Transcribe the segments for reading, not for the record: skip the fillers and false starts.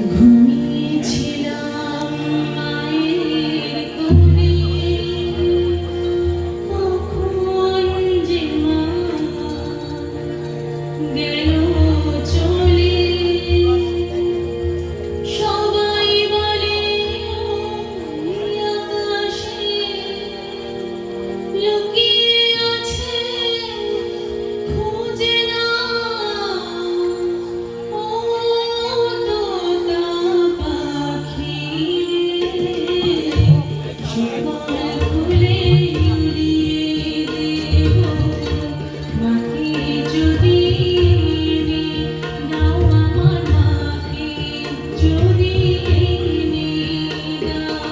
ঘুমিয়েছিলাম মায়ের কোলে, কখন যে মা গেল চলে। সবাই বলে ওই আকাশে লুকিয়ে আছে, খুঁজে নাও ও তোতা পাখি রে। সকাল হলে উড়িয়ে দেব মাকে, যদি এনে দাও আমার মাকে, যদি এনে দাও।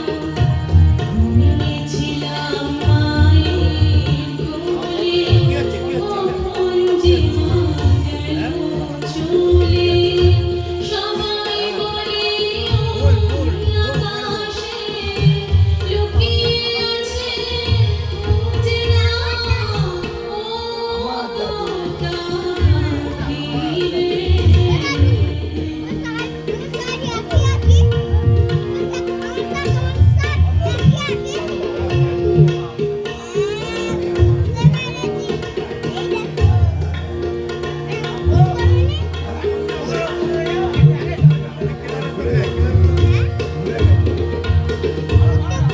ঘুমিয়েছিলাম মায়ের কোলে, কখন যে মা গেল চলে। সবাই বলে ওই আকাশে লুকিয়ে আছে, খুঁজে নাও ও তোতা পাখি রে।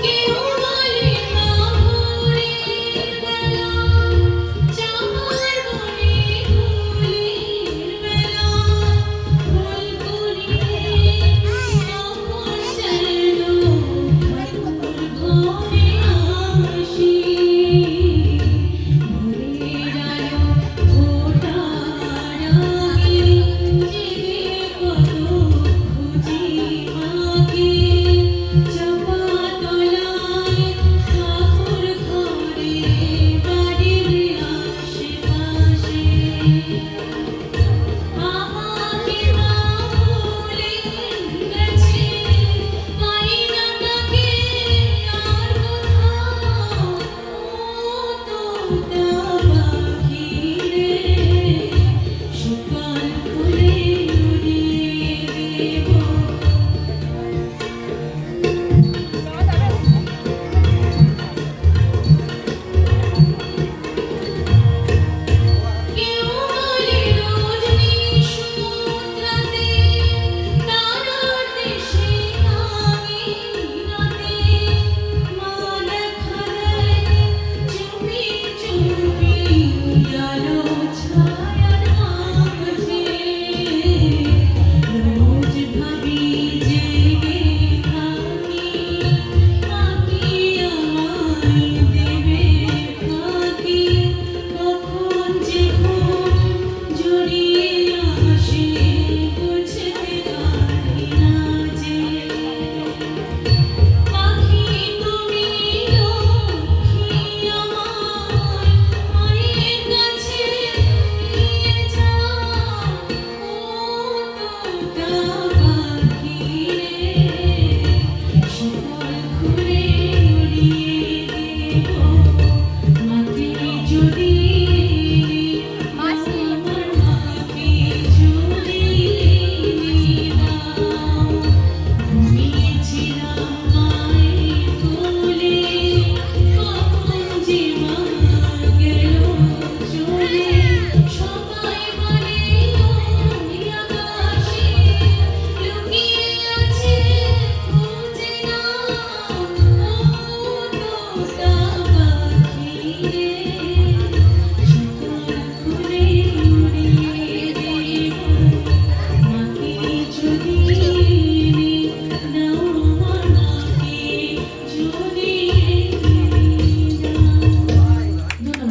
কেউ বলে মাহুরের বেলা, চামার বনে ফুলের বেলা, ফুল কুড়িয়ে তখন যেন ঠাকুর ঘরে আসি। ভোরের আলো ফোটার আগে জেগে কত খুঁজি মাকে, চাপা তলায় ঠাকুর ঘরে বাড়ির আশেপাশে। আমাকে মা ভুলে গেছে, পাই না তাকে আর কোথাও ও তোতা পাখি রে। সকাল হলে উড়িয়ে দেব কেউ বলে রোজ নিশোরাতে, তারার দেশে আমি রাতে, মা দেখা দেয় চুপি চুপি আলো ছায়ার মাঝে। রোজ ভাবি জেগে থাকি, পাখি আমায় দেবে ফাঁকি। কখন যে ঘুম জড়িয়ে আসে, বুঝতে পারি না যে। পাখি তুমি লক্ষ্মী আমায় মায়ের কাছে নিয়ে যাও ও তোতা